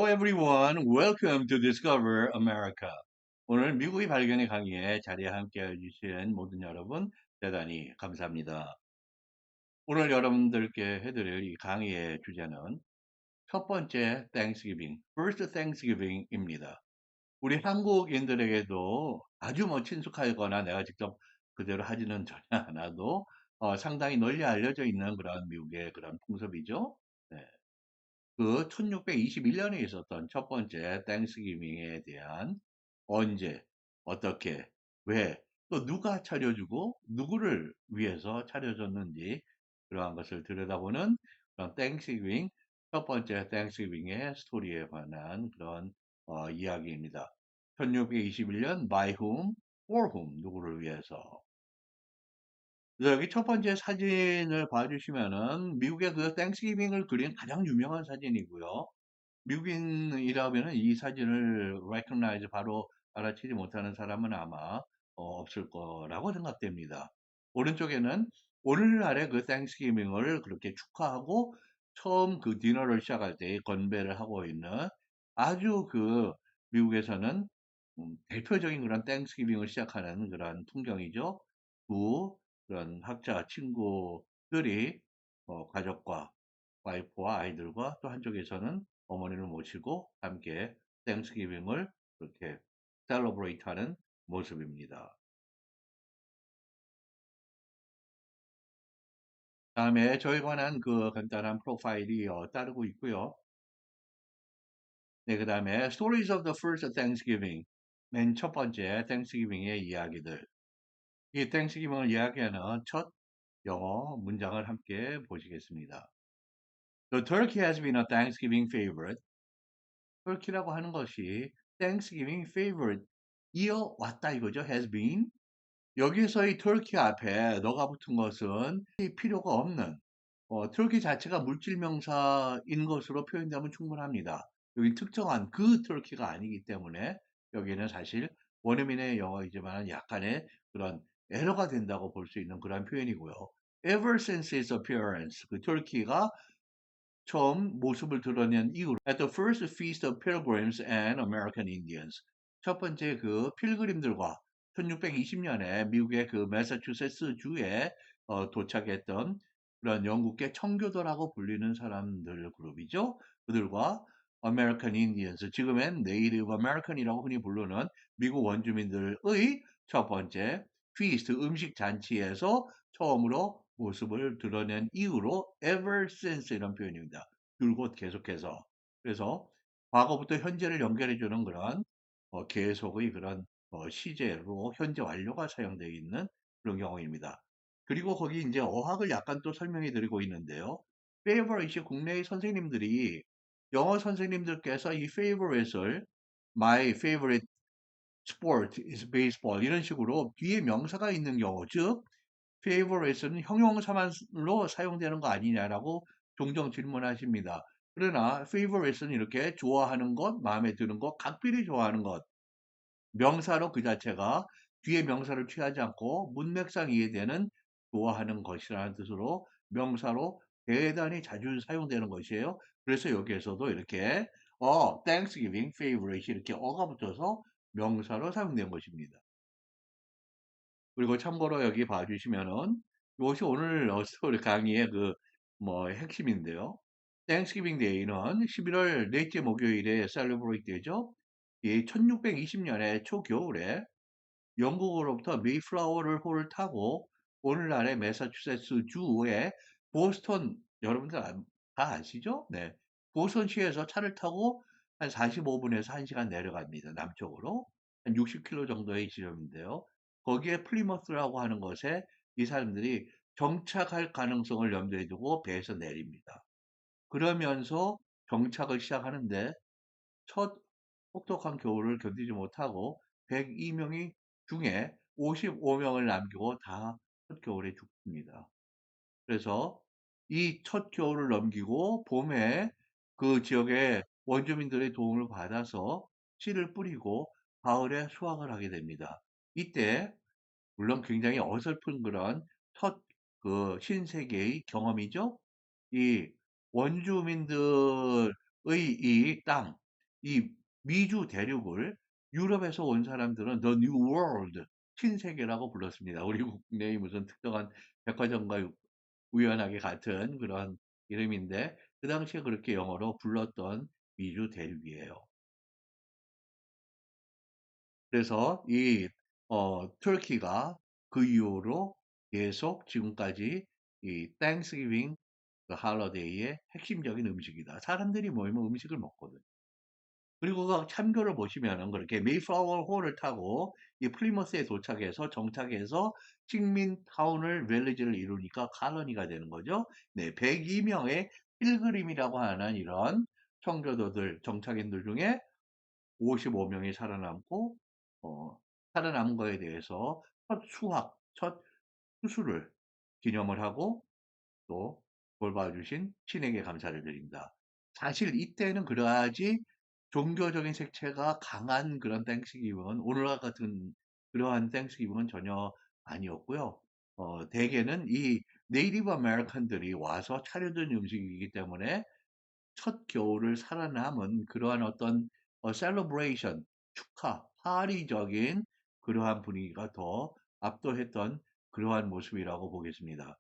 everyone. Welcome to Discover America. 오늘 미국의 발견의 강의에 자리에 함께 해주신 모든 여러분 대단히 감사합니다. 오늘 여러분들께 해드릴 이 강의의 주제는 첫 번째 Thanksgiving, First Thanksgiving입니다. 우리 한국인들에게도 아주 친숙하거나 내가 직접 그대로 하지는 전혀 않아도 상당히 널리 알려져 있는 그런 미국의 그런 풍습이죠. 네. 그 1621년에 있었던 첫 번째 땡스기빙에 대한 언제, 어떻게, 왜, 또 누가 차려주고 누구를 위해서 차려줬는지 그러한 것을 들여다보는 그런 땡스기빙, 첫 번째 땡스기빙의 스토리에 관한 그런 이야기입니다. 1621년 by whom, for whom, 누구를 위해서. 그래서 여기 첫 번째 사진을 봐주시면은 미국의 그 땡스기빙을 그린 가장 유명한 사진이고요. 미국인이라면은 이 사진을 recognize 바로 알아채지 못하는 사람은 아마 없을 거라고 생각됩니다. 오른쪽에는 오늘날의 그 땡스기빙을 그렇게 축하하고 처음 그 디너를 시작할 때 건배를 하고 있는 아주 그 미국에서는 대표적인 그런 땡스기빙을 시작하는 그런 풍경이죠. 두 그런 학자 친구들이 가족과 와이프와 아이들과 또 한쪽에서는 어머니를 모시고 함께 땡스기빙을 그렇게 셀러브레이트 하는 모습입니다. 다음에 저에 관한 그 간단한 프로파일이 따르고 있고요. 네, 그 다음에 Stories of the First Thanksgiving. 맨 첫 번째 땡스기빙의 이야기들. 이 땡스기빙을 이야기하는 첫 영어 문장을 함께 보시겠습니다. The turkey has been a Thanksgiving favorite. 터키라고 하는 것이 Thanksgiving favorite 이어왔다 이거죠. has been. 여기서 이 터키 앞에 너가 붙은 것은 필요가 없는 터키 자체가 물질 명사인 것으로 표현되면 충분합니다. 여기 특정한 그 터키가 아니기 때문에 여기는 사실 원어민의 영어이지만 약간의 그런 에러가 된다고 볼 수 있는 그런 표현이고요. Ever since its appearance, 그 터키가 처음 모습을 드러낸 이후로 at the first feast of pilgrims and American Indians 첫 번째 그 필그림들과 1620년에 미국의 그 매사추세츠 주에 도착했던 그런 영국계 청교도라고 불리는 사람들 그룹이죠. 그들과 American Indians, 지금은 Native American이라고 흔히 부르는 미국 원주민들의 첫 번째 feast 음식 잔치에서 처음으로 모습을 드러낸 이후로 ever since 이런 표현입니다. 줄곧 계속해서. 그래서 과거부터 현재를 연결해주는 그런 계속의 그런 시제로 현재 완료가 사용되어 있는 그런 경우입니다. 그리고 거기 이제 어학을 약간 또 설명해 드리고 있는데요. favorite이 국내의 선생님들이 영어 선생님들께서 이 favorite을 my favorite sport is baseball 이런 식으로 뒤에 명사가 있는 경우 즉 favorite는 형용사만로 사용되는 거 아니냐라고 종종 질문하십니다. 그러나 favorite는 이렇게 좋아하는 것, 마음에 드는 것, 각별히 좋아하는 것, 명사로 그 자체가 뒤에 명사를 취하지 않고 문맥상 이해되는 좋아하는 것이라는 뜻으로 명사로 대단히 자주 사용되는 것이에요. 그래서 여기에서도 이렇게 Thanksgiving favorite 이렇게 어가 붙어서 명사로 사용된 것입니다. 그리고 참고로 여기 봐주시면은 이것이 오늘 스토리 강의의 그 핵심인데요. 땡스기빙 데이는 11월 넷째 목요일에 셀러브레이트 되죠. 이 1620년의 초겨울에 영국으로부터 메이플라워를 호를 타고 오늘날의 매사추세츠 주의 보스턴 여러분들 다 아시죠? 네. 보스턴시에서 차를 타고 한 45분에서 1시간 내려갑니다. 남쪽으로. 한 60km 정도의 지점인데요. 거기에 플리머스라고 하는 것에 이 사람들이 정착할 가능성을 염두에 두고 배에서 내립니다. 그러면서 정착을 시작하는데 첫 혹독한 겨울을 견디지 못하고 102명이 중에 55명을 남기고 다 첫 겨울에 죽습니다. 그래서 이 첫 겨울을 넘기고 봄에 그 지역의 원주민들의 도움을 받아서 씨를 뿌리고 가을에 수확을 하게 됩니다. 이때 물론 굉장히 어설픈 그런 첫 그 신세계의 경험이죠. 이 원주민들의 이 땅, 이 미주 대륙을 유럽에서 온 사람들은 The New World, 신세계라고 불렀습니다. 우리 국내의 무슨 특정한 백화점과 우연하게 같은 그런 이름인데 그 당시에 그렇게 영어로 불렀던 미주 대륙이에요. 그래서 터키가 그 이후로 계속 지금까지 이 땡스기빙 그 할러데이의 핵심적인 음식이다. 사람들이 모이면 음식을 먹거든. 그리고 그 참교를 보시면은 그렇게 메이플라워 호를 타고 이 플리머스에 도착해서 정착해서 식민타운을 벨리지를 이루니까 칼로니가 되는 거죠. 네, 102명의 필그림이라고 하는 이런 청교도들, 정착인들 중에 55명이 살아남고 살아남은 거에 대해서 첫 수술을 기념을 하고 또 돌봐주신 신에게 감사를 드립니다. 사실 이때는 그러하지 종교적인 색채가 강한 그런 땡스기브는 오늘과 같은 그러한 땡스기브는 전혀 아니었고요. 대개는 이 네이티브 아메리칸들이 와서 차려준 음식이기 때문에 첫 겨울을 살아남은 그러한 어떤 셀러브레이션, 축하, 파리적인 그러한 분위기가 더 압도했던 그러한 모습이라고 보겠습니다.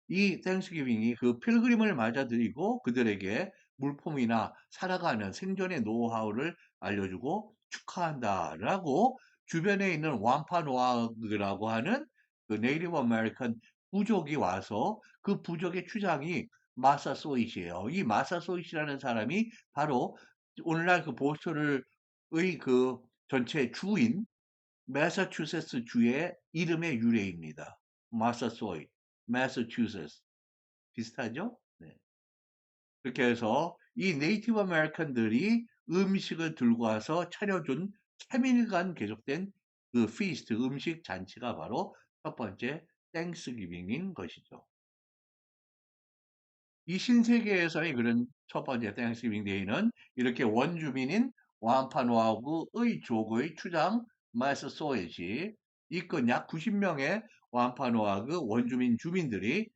이 땡스기빙이 그 필그림을 맞아들이고 그들에게 물품이나 살아가는 생존의 노하우를 알려주고 축하한다라고 주변에 있는 완파노아그라고 하는 그 네이티브 아메리칸 부족이 와서 그 부족의 주장이 마사소이시예요. 이 마사소이시라는 사람이 바로 오늘날 그 보스턴의 그 전체 주인 매사추세츠 주의 이름의 유래입니다. 마사소이, 매사추세츠. 비슷하죠? 네. 그렇게 해서 이 네이티브 아메리칸들이 음식을 들고 와서 차려준 3일간 계속된 그 피스트, 음식 잔치가 바로 첫 번째 땡스기빙인 것이죠. 이 신세계에서의 그런 첫 번째 땡스기빙 데이는 이렇게 원주민인 완파노아구의 조거의 추장 마스 소엣이 이끈 약 90명의 완파노아그 원주민들이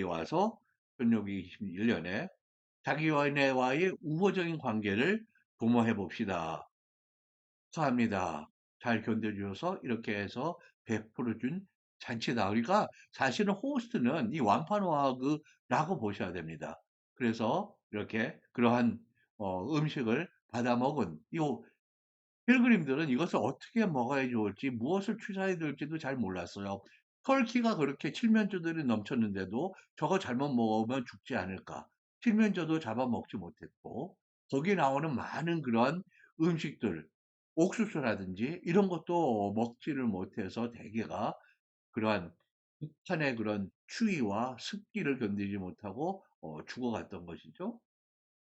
와서 1621년에 자기와의 우호적인 관계를 도모해 봅시다. 감사합니다. 잘 견뎌주셔서 이렇게 해서 베풀어 준 잔치다. 그러니까 사실은 호스트는 이 완파노아그라고 보셔야 됩니다. 그래서 이렇게 그러한 음식을 받아 먹은 이 필그림들은 이것을 어떻게 먹어야 좋을지 무엇을 취사해야 될지도 잘 몰랐어요. 터키가 그렇게 칠면조들이 넘쳤는데도 저거 잘못 먹으면 죽지 않을까. 칠면조도 잡아먹지 못했고 거기 나오는 많은 그런 음식들, 옥수수라든지 이런 것도 먹지를 못해서 대개가 그러한 북한의 그런 추위와 습기를 견디지 못하고 죽어갔던 것이죠.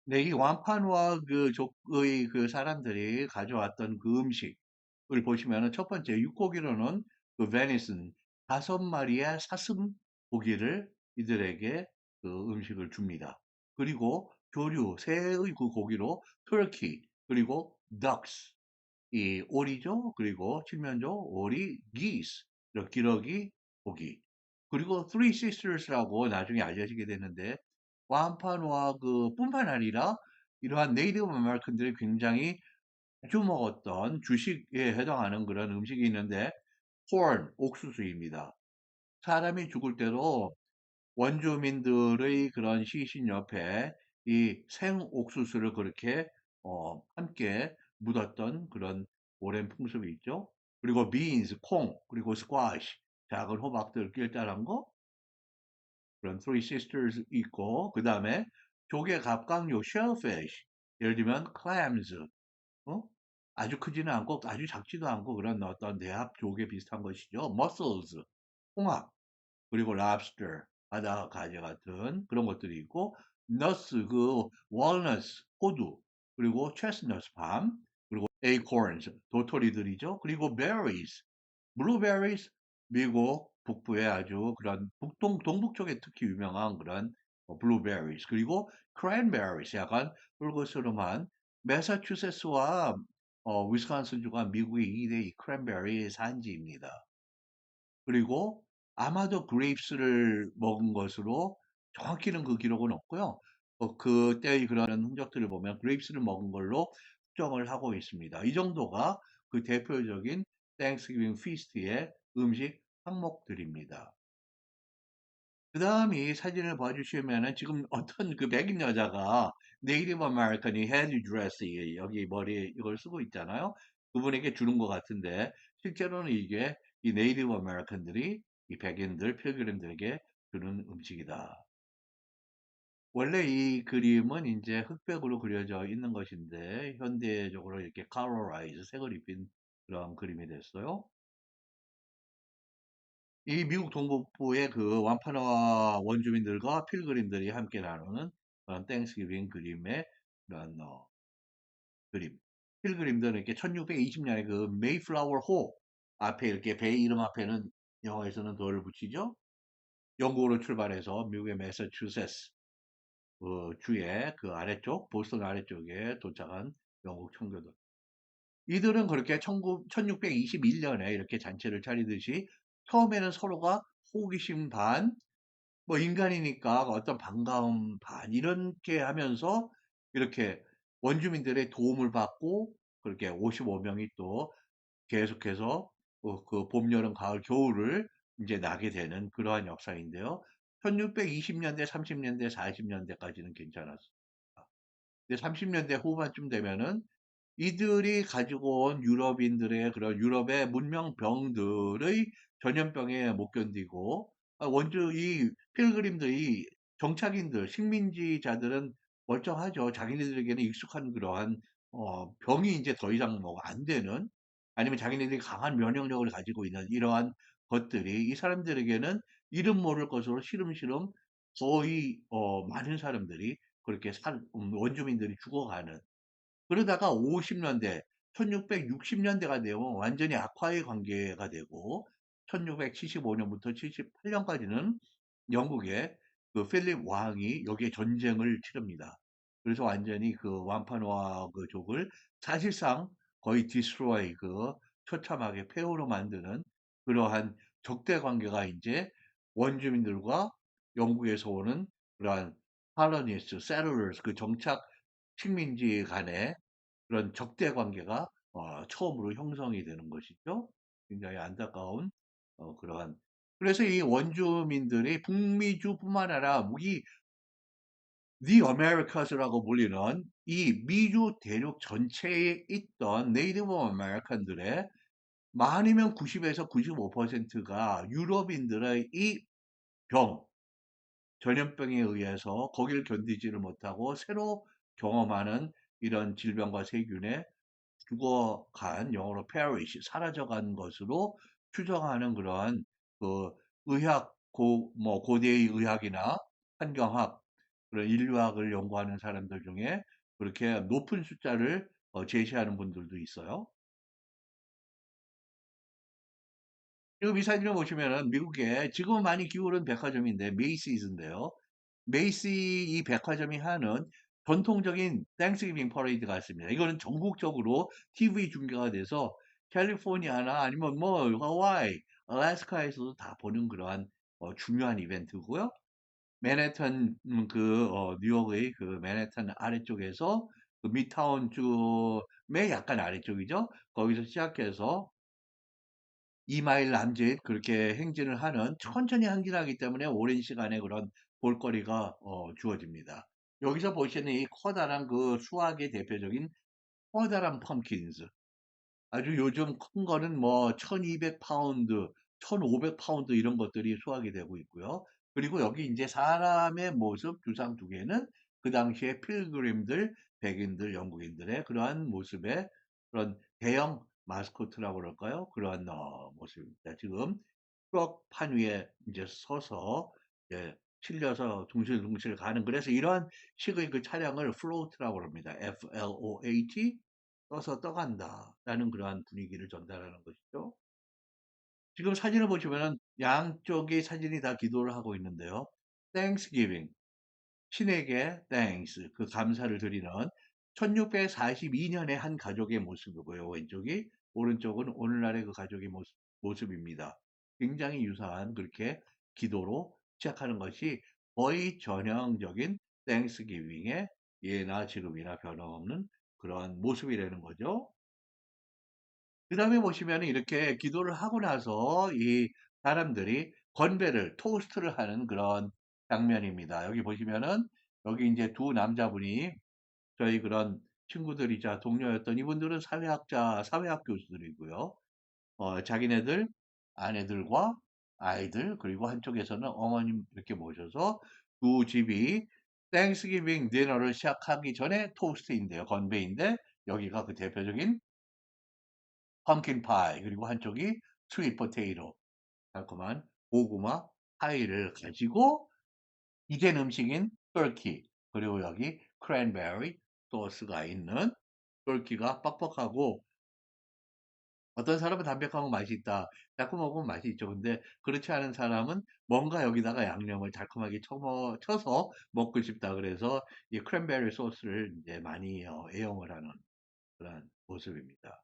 네, 이 완파노아 그 족의 그 사람들이 가져왔던 그 음식을 보시면은 첫 번째 육고기로는 그 베니슨 5마리의 사슴 고기를 이들에게 그 음식을 줍니다. 그리고 조류 새의 그 고기로 터키 그리고 덕스 이 오리죠. 그리고 칠면조 오리 geese 이런 기러기 고기 그리고 Three Sisters라고 나중에 알려지게 되는데 완파노아 그 뿐만 아니라 이러한 네이티브 아메리칸들이 굉장히 자주 먹었던 주식에 해당하는 그런 음식이 있는데 corn, 옥수수입니다. 사람이 죽을 때도 원주민들의 그런 시신 옆에 이 생옥수수를 그렇게 함께 묻었던 그런 오랜 풍습이 있죠. 그리고 beans, 콩, 그리고 squash, 작은 호박들 길다란 거, 그런 Three Sisters 있고, 그 다음에 조개 갑각류, shellfish, 예를 들면 clams, 어? 아주 크지는 않고 아주 작지도 않고 그런 어떤 대합 조개 비슷한 것이죠. mussels, 홍합, 그리고 lobster, 바다 가재 같은 그런 것들이 있고, nuts, 그 walnuts, 호두, 그리고 chestnuts, 밤, 그리고 acorns, 도토리들이죠. 그리고 berries, blueberries, 미국 북부의 아주 그런 동북 쪽에 특히 유명한 그런 blueberries, 그리고 cranberries, 약간 붉으스름한 매사추세츠와 위스콘신주가 미국의 2대 크랜베리 산지입니다. 그리고 아마도 그레이프스를 먹은 것으로 정확히는 그 기록은 없고요. 그때의 그런 흔적들을 보면 그레이프스를 먹은 걸로 추정을 하고 있습니다. 이 정도가 그 대표적인 땡스기빙 피스트의 음식 항목들입니다. 그 다음 이 사진을 봐주시면은 지금 어떤 그 백인 여자가 네이티브 아메리칸이 헤드 드레스 여기 머리에 이걸 쓰고 있잖아요. 그분에게 주는 것 같은데 실제로는 이게 이 네이티브 아메리칸들이 이 백인들 필그림들에게 주는 음식이다. 원래 이 그림은 이제 흑백으로 그려져 있는 것인데 현대적으로 이렇게 컬러라이즈 색을 입힌 그런 그림이 됐어요. 이 미국 동북부의 그 완파나 원주민들과 필그림들이 함께 나누는 그런 땡스기빙 그림의 그런 그림. 필그림들은 이렇게 1620년에 그 메이플라워 호 앞에 이렇게 배 이름 앞에는 영어에서는 덜 붙이죠. 영국으로 출발해서 미국의 매사추세츠 그 주의 그 아래쪽 보스턴 아래쪽에 도착한 영국 청교도. 이들은 그렇게 1621년에 이렇게 잔치를 차리듯이 처음에는 서로가 호기심 반, 뭐 인간이니까 어떤 반가움 반 이렇게 하면서 이렇게 원주민들의 도움을 받고 그렇게 55명이 또 계속해서 그 봄, 여름, 가을, 겨울을 이제 나게 되는 그러한 역사인데요. 1620년대, 30년대, 40년대까지는 괜찮았습니다. 근데 30년대 후반쯤 되면은 이들이 가지고 온 유럽인들의 그런 유럽의 문명병들의 전염병에 못 견디고 원주 이 필그림들이 정착인들 식민지자들은 멀쩡하죠. 자기네들에게는 익숙한 그러한 병이 이제 더 이상 뭐 안 되는 아니면 자기네들이 강한 면역력을 가지고 있는 이러한 것들이 이 사람들에게는 이름 모를 것으로 시름시름 거의 많은 사람들이 그렇게 원주민들이 죽어가는 그러다가 50년대, 1660년대가 되면 완전히 악화의 관계가 되고 1675년부터 78년까지는 영국의 그 필립 왕이 여기에 전쟁을 치릅니다. 그래서 완전히 그 완파노아 그족을 사실상 거의 디스트로이 그 처참하게 폐허로 만드는 그러한 적대 관계가 이제 원주민들과 영국에서 오는 그러한 칼로니스트, 세틀러스 그 정착 식민지 간의 그런 적대 관계가 처음으로 형성이 되는 것이죠. 굉장히 안타까운 그러한 그래서 이 원주민들이 북미주뿐만 아니라 이 The Americas라고 불리는 이 미주 대륙 전체에 있던 네이티브 아메리칸들의 많으면 90에서 95%가 유럽인들의 이 병, 전염병에 의해서 거기를 견디지를 못하고 새로 경험하는 이런 질병과 세균에 죽어간 영어로 perish 사라져간 것으로 추정하는 그러한 그 의학 뭐 고대의 의학이나 환경학 그런 인류학을 연구하는 사람들 중에 그렇게 높은 숫자를 제시하는 분들도 있어요. 지금 이 사진을 보시면은 미국에 지금 많이 기울은 백화점인데 메이시즈인데요. 메이시 이 백화점이 하는 전통적인 땡스기빙 퍼레이드가 있습니다. 이거는 전국적으로 TV 중계가 돼서 캘리포니아나 아니면 뭐 하와이, 알래스카에서도 다 보는 그러한 중요한 이벤트고요. 맨해튼 뉴욕의 그 맨해튼 아래쪽에서 그 미드타운 쪽의 약간 아래쪽이죠. 거기서 시작해서 2마일 남짓 그렇게 행진을 하는 천천히 행진하기 때문에 오랜 시간의 그런 볼거리가 주어집니다. 여기서 보시는 이 커다란 그 수확의 대표적인 커다란 펌킨즈. 아주 요즘 큰 거는 뭐 1200파운드, 1500파운드 이런 것들이 수확이 되고 있고요. 그리고 여기 이제 사람의 모습 두상 두 개는 그 당시에 필그림들, 백인들, 영국인들의 그러한 모습의 그런 대형 마스코트라고 그럴까요? 그러한 모습입니다. 지금 트럭판 위에 이제 서서 이제 실려서 둥실둥실 가는 그래서 이러한 식의 그 차량을 플로트라고 합니다. FLOAT 떠서 떠간다라는 그러한 분위기를 전달하는 것이죠. 지금 사진을 보시면은 양쪽의 사진이 다 기도를 하고 있는데요. Thanksgiving, 신에게 thanks, 그 감사를 드리는 1642년의 한 가족의 모습이고요. 왼쪽이, 오른쪽은 오늘날의 그 가족의 모습입니다. 굉장히 유사한 그렇게 기도로 시작하는 것이 거의 전형적인 땡스기빙의 예나 지금이나 변함없는 그러한 모습이라는 거죠. 그 다음에 보시면 이렇게 기도를 하고 나서 이 사람들이 건배를, 토스트를 하는 그런 장면입니다. 여기 보시면은 여기 이제 두 남자분이 저희 그런 친구들이자 동료였던 이분들은 사회학자, 사회학 교수들이고요. 자기네들, 아내들과 아이들, 그리고 한쪽에서는 어머님 이렇게 모셔서 두 집이 땡스기빙 디너를 시작하기 전에 토스트인데요. 건배인데 여기가 그 대표적인 펌킨 파이, 그리고 한쪽이 스윗 포테이토, 달콤한 고구마 파이를 가지고 이젠 음식인 터키, 그리고 여기 크랜베리 소스가 있는 터키가 빡빡하고 어떤 사람은 담백하고 맛이 있다. 달콤 먹으면 맛이 있죠. 근데 그렇지 않은 사람은 뭔가 여기다가 양념을 달콤하게 쳐서 먹고 싶다. 그래서 이 크랜베리 소스를 이제 많이 애용을 하는 그런 모습입니다.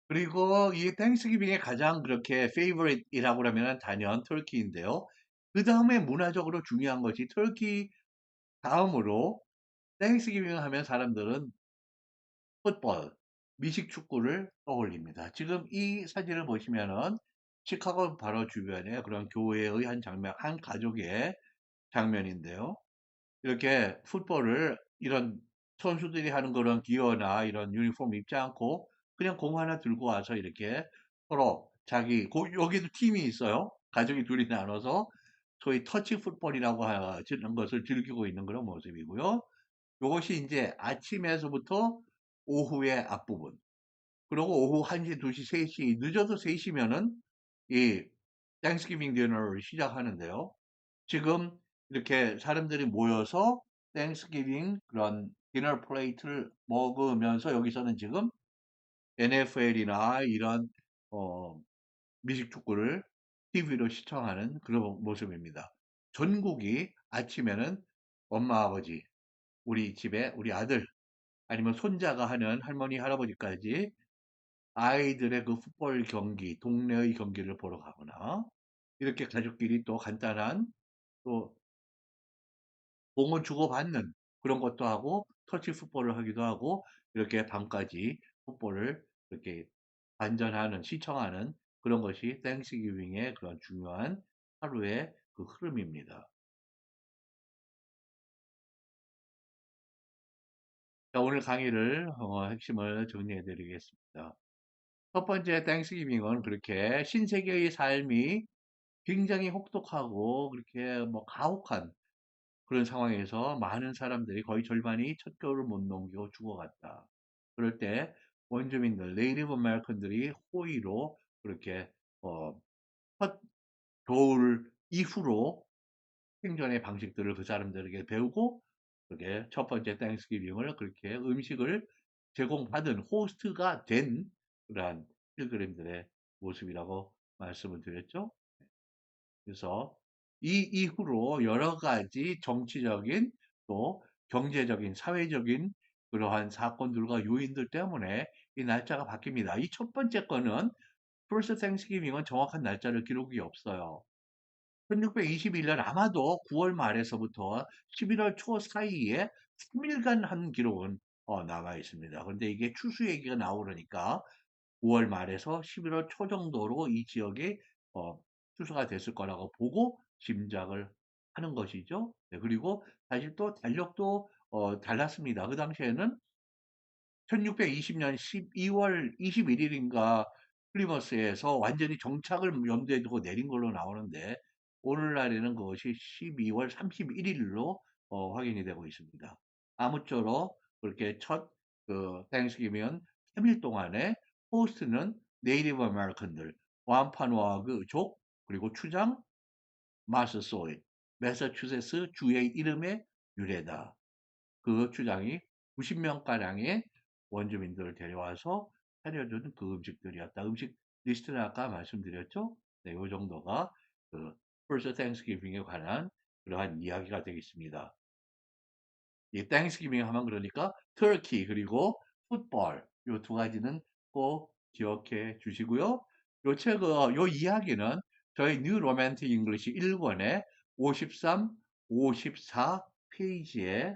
그리고 이 땡스기빙의 가장 그렇게 페이보릿이라고 하면 단연 터키인데요. 그 다음에 문화적으로 중요한 것이 터키 다음으로 땡스기빙 하면 사람들은 풋볼, 미식 축구를 떠올립니다. 지금 이 사진을 보시면은 시카고 바로 주변에 그런 교회의 한 장면, 한 가족의 장면인데요. 이렇게 풋볼을 이런 선수들이 하는 그런 기어나 이런 유니폼 입지 않고 그냥 공 하나 들고 와서 이렇게 서로 여기도 팀이 있어요. 가족이 둘이 나눠서 소위 터치 풋볼이라고 하는 것을 즐기고 있는 그런 모습이고요. 이것이 이제 아침에서부터 오후의 앞부분. 그리고 오후 1시, 2시, 3시, 늦어도 3시면은 이 땡스기빙 디너를 시작하는데요. 지금 이렇게 사람들이 모여서 땡스기빙 그런 디너 플레이트를 먹으면서 여기서는 지금 NFL이나 이런 어, 미식 축구를 TV로 시청하는 그런 모습입니다. 전국이 아침에는 엄마 아버지 우리 집에 우리 아들 아니면 손자가 하는 할머니 할아버지까지 아이들의 그 풋볼 경기 동네의 경기를 보러 가거나 이렇게 가족끼리 또 간단한 또 공을 주고받는 그런 것도 하고 터치 풋볼을 하기도 하고 이렇게 밤까지 풋볼을 이렇게 관전하는 시청하는 그런 것이 땡스기빙의 그런 중요한 하루의 그 흐름입니다. 자, 오늘 강의를 핵심을 정리해 드리겠습니다. 첫 번째 땡스기빙은 그렇게 신세계의 삶이 굉장히 혹독하고 그렇게 뭐 가혹한 그런 상황에서 많은 사람들이 거의 절반이 첫 겨울을 못 넘기고 죽어갔다. 그럴 때 원주민들, 네이티브 아메리칸들이 호의로 그렇게 어, 첫 겨울 이후로 생존의 방식들을 그 사람들에게 배우고 그렇게 첫 번째 땡스기빙을 그렇게 음식을 제공받은 호스트가 된 그러한 필그림들의 모습이라고 말씀을 드렸죠. 그래서 이 이후로 여러 가지 정치적인 또 경제적인 사회적인 그러한 사건들과 요인들 때문에 이 날짜가 바뀝니다. 이 첫 번째 거는 First Thanksgiving은 정확한 날짜를 기록이 없어요. 1621년 아마도 9월 말에서부터 11월 초 사이에 3일간 한 기록은 남아 있습니다. 그런데 이게 추수 얘기가 나오려니까 9월 말에서 11월 초 정도로 이 지역에 어, 추수가 됐을 거라고 보고 짐작을 하는 것이죠. 네, 그리고 사실 또 달력도 달랐습니다. 그 당시에는 1620년 12월 21일인가 플리머스에서 완전히 정착을 염두에 두고 내린 걸로 나오는데 오늘날에는 그것이 12월 31일로 확인이 되고 있습니다. 아무쪼록 그렇게 첫그 땡스기면 3일 동안에 호스트는 네이티브 아메리칸들, 완파노아그 족, 그리고 추장 마스소이, 매사추세츠 주의 이름의 유래다. 그 주장이 90명가량의 원주민들을 데려와서 차려주는 그 음식들이었다. 음식 리스트는 아까 말씀드렸죠? 네, 이 정도가 그 First Thanksgiving에 관한 그러한 이야기가 되겠습니다. 이 Thanksgiving 하면 그러니까 터키 그리고 풋볼 이 두 가지는 꼭 기억해 주시고요. 요 이야기는 저희 뉴 로맨틱 잉글리시 1권에 53, 54 페이지에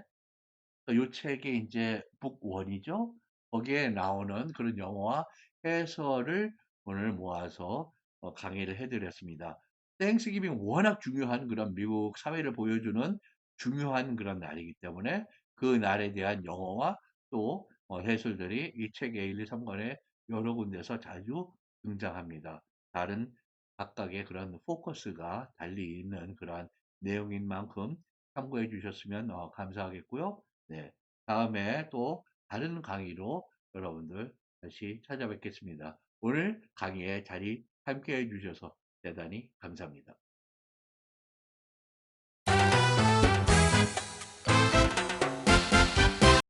요 책이 이제 북 1이죠. 거기에 나오는 그런 영어와 해설을 오늘 모아서 강의를 해드렸습니다. 땡스기빙 워낙 중요한 그런 미국 사회를 보여주는 중요한 그런 날이기 때문에 그 날에 대한 영어와 또 해설들이 이 책 A1, 3권에 여러 군데서 자주 등장합니다. 다른 각각의 그런 포커스가 달리 있는 그러한 내용인 만큼 참고해 주셨으면 감사하겠고요. 네. 다음에 또 다른 강의로 여러분들 다시 찾아뵙겠습니다. 오늘 강의에 자리 함께 해주셔서 대단히 감사합니다.